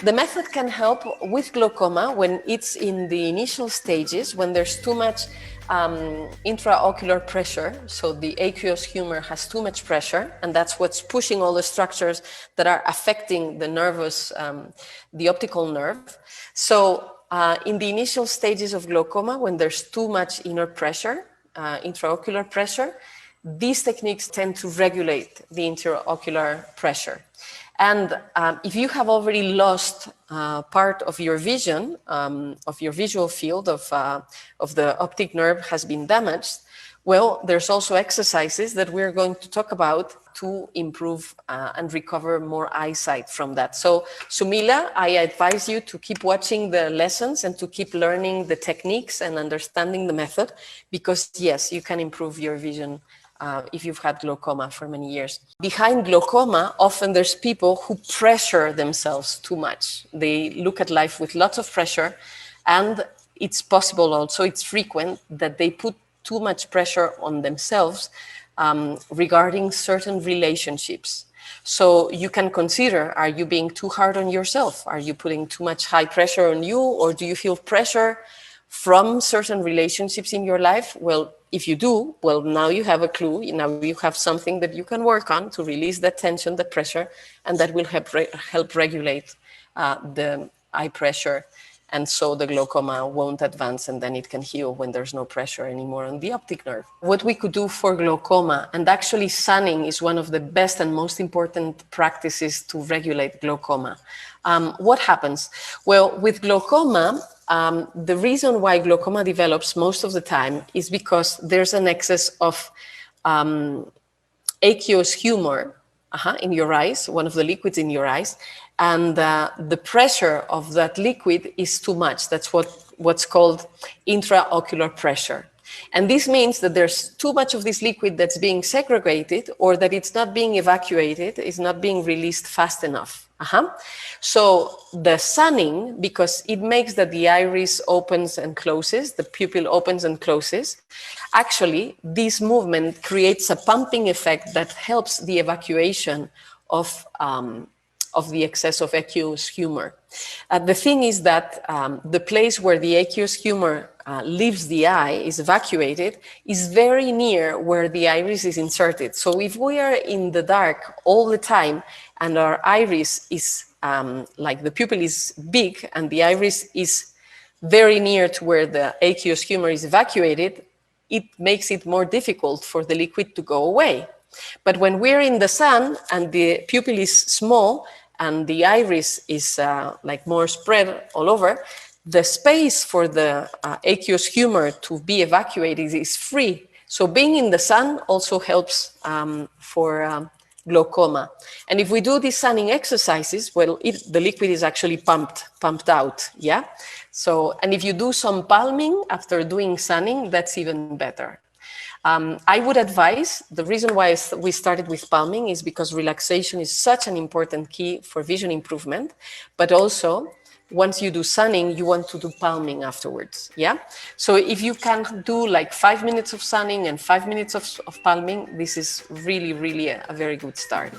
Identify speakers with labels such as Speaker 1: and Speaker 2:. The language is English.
Speaker 1: The method can help with glaucoma when it's in the initial stages, when there's too much intraocular pressure. So the aqueous humor has too much pressure, and that's what's pushing all the structures that are affecting the nervous, the optical nerve. So in the initial stages of glaucoma, when there's too much inner pressure, intraocular pressure, these techniques tend to regulate the intraocular pressure. And if you have already lost part of your vision, of your visual field, of the optic nerve has been damaged, well, there's also exercises that we're going to talk about to improve and recover more eyesight from that. So, Sumila, I advise you to keep watching the lessons and to keep learning the techniques and understanding the method, because yes, you can improve your vision if you've had glaucoma for many years. Behind glaucoma, often there's people who pressure themselves too much. They look at life with lots of pressure, and it's possible also, it's frequent, that they put too much pressure on themselves regarding certain relationships. So you can consider, are you being too hard on yourself? Are you putting too much high pressure on you? Or do you feel pressure from certain relationships in your life? Well, if you do, well, now you have a clue. Now you have something that you can work on to release that tension, that pressure, and that will help regulate the eye pressure. And so the glaucoma won't advance, and then it can heal when there's no pressure anymore on the optic nerve. What we could do for glaucoma, and actually sunning is one of the best and most important practices to regulate glaucoma. What happens? Well, with glaucoma, the reason why glaucoma develops most of the time is because there's an excess of aqueous humor in your eyes, one of the liquids in your eyes, and the pressure of that liquid is too much. That's what's called intraocular pressure. And this means that there's too much of this liquid that's being segregated, or that it's not being evacuated, it's not being released fast enough. So the sunning, because it makes that the iris opens and closes, the pupil opens and closes, actually this movement creates a pumping effect that helps the evacuation of the excess of aqueous humor. The thing is that the place where the aqueous humor leaves the eye, is evacuated, is very near where the iris is inserted. So if we are in the dark all the time and our iris is like the pupil is big and the iris is very near to where the aqueous humor is evacuated, it makes it more difficult for the liquid to go away. But when we're in the sun and the pupil is small and the iris is like more spread all over, the space for the aqueous humor to be evacuated is free. So being in the sun also helps for glaucoma. And if we do these sunning exercises, well, the liquid is actually pumped out, yeah? So, and if you do some palming after doing sunning, that's even better. I would advise, the reason why we started with palming is because relaxation is such an important key for vision improvement, but also once you do sunning, you want to do palming afterwards, yeah? So if you can do like 5 minutes of sunning and 5 minutes of palming, this is really, really a very good start.